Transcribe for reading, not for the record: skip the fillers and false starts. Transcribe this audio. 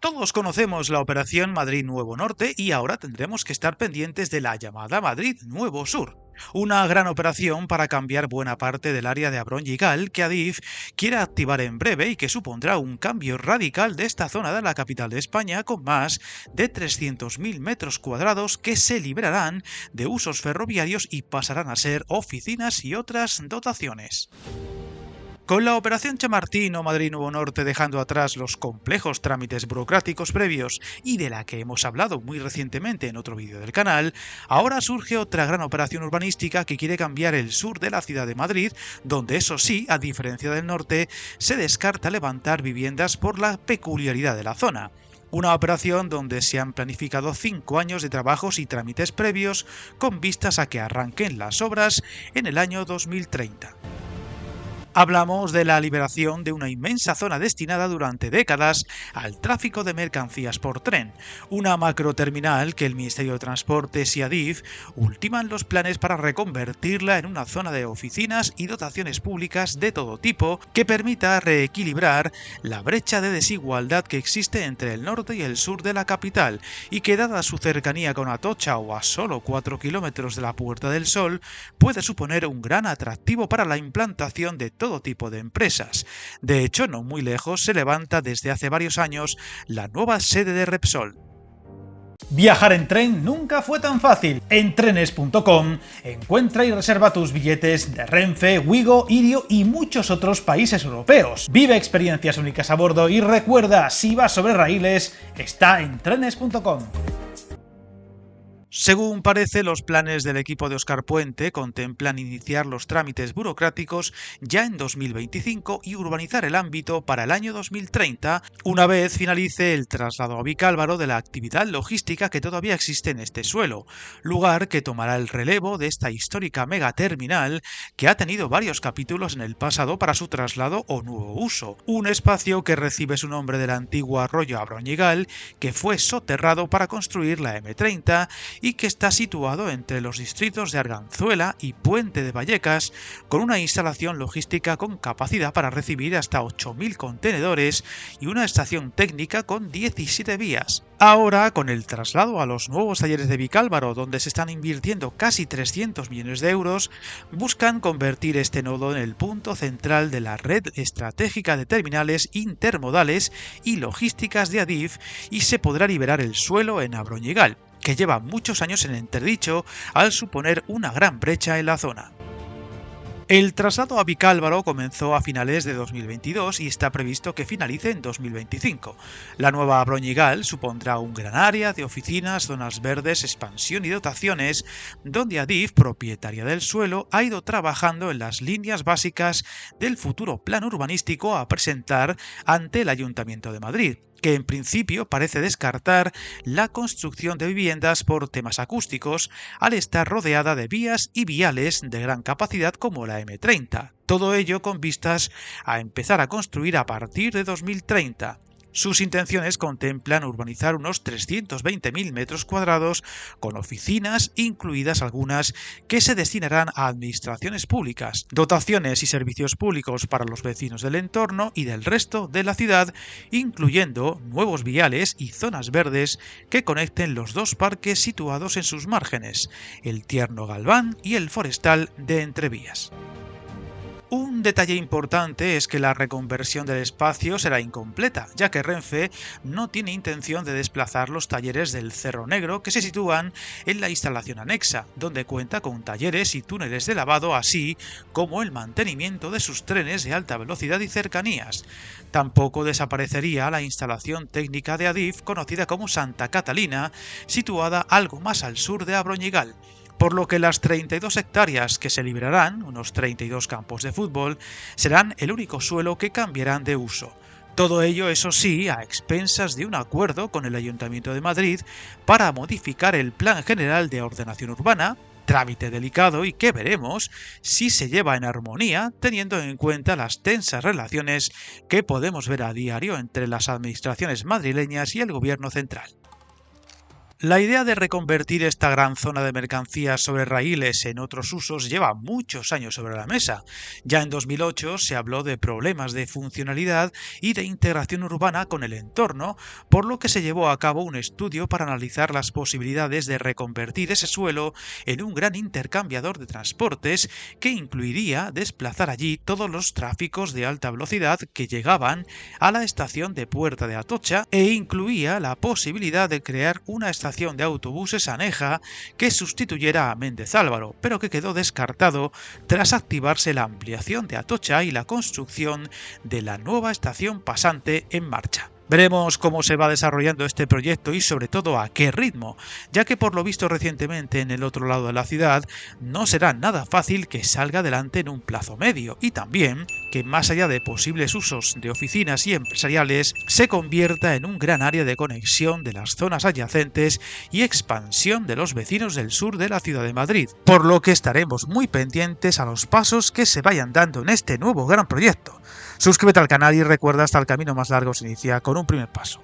Todos conocemos la Operación Madrid Nuevo Norte y ahora tendremos que estar pendientes de la llamada Madrid Nuevo Sur. Una gran operación para cambiar buena parte del área de Abrón-Yigal que Adif quiere activar en breve y que supondrá un cambio radical de esta zona de la capital de España con más de 300.000 metros cuadrados que se liberarán de usos ferroviarios y pasarán a ser oficinas y otras dotaciones. Con la Operación Chamartín o Madrid Nuevo Norte dejando atrás los complejos trámites burocráticos previos y de la que hemos hablado muy recientemente en otro vídeo del canal, ahora surge otra gran operación urbanística que quiere cambiar el sur de la ciudad de Madrid, donde eso sí, a diferencia del norte, se descarta levantar viviendas por la peculiaridad de la zona. Una operación donde se han planificado 5 años de trabajos y trámites previos con vistas a que arranquen las obras en el año 2030. Hablamos de la liberación de una inmensa zona destinada durante décadas al tráfico de mercancías por tren, una macroterminal que el Ministerio de Transportes y Adif ultiman los planes para reconvertirla en una zona de oficinas y dotaciones públicas de todo tipo que permita reequilibrar la brecha de desigualdad que existe entre el norte y el sur de la capital y que, dada su cercanía con Atocha o a solo 4 kilómetros de la Puerta del Sol, puede suponer un gran atractivo para la implantación de todo tipo de empresas. De hecho, no muy lejos se levanta desde hace varios años la nueva sede de Repsol. Viajar en tren nunca fue tan fácil. En trenes.com encuentra y reserva tus billetes de Renfe, Wigo, Irio y muchos otros países europeos. Vive experiencias únicas a bordo y recuerda, si vas sobre raíles, está en trenes.com. Según parece, los planes del equipo de Óscar Puente contemplan iniciar los trámites burocráticos ya en 2025 y urbanizar el ámbito para el año 2030, una vez finalice el traslado a Vicálvaro de la actividad logística que todavía existe en este suelo, lugar que tomará el relevo de esta histórica megaterminal que ha tenido varios capítulos en el pasado para su traslado o nuevo uso. Un espacio que recibe su nombre del antiguo arroyo Abrón-Yigal, que fue soterrado para construir la M30 y que está situado entre los distritos de Arganzuela y Puente de Vallecas, con una instalación logística con capacidad para recibir hasta 8.000 contenedores y una estación técnica con 17 vías. Ahora, con el traslado a los nuevos talleres de Vicálvaro, donde se están invirtiendo casi 300 millones de euros, buscan convertir este nodo en el punto central de la red estratégica de terminales intermodales y logísticas de Adif y se podrá liberar el suelo en Abrón-Yigal, que lleva muchos años en entredicho al suponer una gran brecha en la zona. El traslado a Vicálvaro comenzó a finales de 2022 y está previsto que finalice en 2025. La nueva Abrón-Yigal supondrá un gran área de oficinas, zonas verdes, expansión y dotaciones, donde Adif, propietaria del suelo, ha ido trabajando en las líneas básicas del futuro plan urbanístico a presentar ante el Ayuntamiento de Madrid, que en principio parece descartar la construcción de viviendas por temas acústicos al estar rodeada de vías y viales de gran capacidad como la M30. Todo ello con vistas a empezar a construir a partir de 2030. Sus intenciones contemplan urbanizar unos 320.000 metros cuadrados con oficinas, incluidas algunas que se destinarán a administraciones públicas, dotaciones y servicios públicos para los vecinos del entorno y del resto de la ciudad, incluyendo nuevos viales y zonas verdes que conecten los dos parques situados en sus márgenes, el Tierno Galván y el Forestal de Entrevías. Un detalle importante es que la reconversión del espacio será incompleta, ya que Renfe no tiene intención de desplazar los talleres del Cerro Negro que se sitúan en la instalación anexa, donde cuenta con talleres y túneles de lavado, así como el mantenimiento de sus trenes de alta velocidad y cercanías. Tampoco desaparecería la instalación técnica de Adif conocida como Santa Catalina, situada algo más al sur de Abrón-Yigal, por lo que las 32 hectáreas que se liberarán, unos 32 campos de fútbol, serán el único suelo que cambiarán de uso. Todo ello, eso sí, a expensas de un acuerdo con el Ayuntamiento de Madrid para modificar el Plan General de Ordenación Urbana, trámite delicado y que veremos si se lleva en armonía teniendo en cuenta las tensas relaciones que podemos ver a diario entre las administraciones madrileñas y el gobierno central. La idea de reconvertir esta gran zona de mercancías sobre raíles en otros usos lleva muchos años sobre la mesa. Ya en 2008 se habló de problemas de funcionalidad y de integración urbana con el entorno, por lo que se llevó a cabo un estudio para analizar las posibilidades de reconvertir ese suelo en un gran intercambiador de transportes que incluiría desplazar allí todos los tráficos de alta velocidad que llegaban a la estación de Puerta de Atocha e incluía la posibilidad de crear una estación de autobuses aneja que sustituyera a Méndez Álvaro, pero que quedó descartado tras activarse la ampliación de Atocha y la construcción de la nueva estación pasante en marcha. Veremos cómo se va desarrollando este proyecto y sobre todo a qué ritmo, ya que por lo visto recientemente en el otro lado de la ciudad no será nada fácil que salga adelante en un plazo medio y también que más allá de posibles usos de oficinas y empresariales se convierta en un gran área de conexión de las zonas adyacentes y expansión de los vecinos del sur de la ciudad de Madrid, por lo que estaremos muy pendientes a los pasos que se vayan dando en este nuevo gran proyecto. Suscríbete al canal y recuerda, hasta el camino más largo se inicia con un primer paso.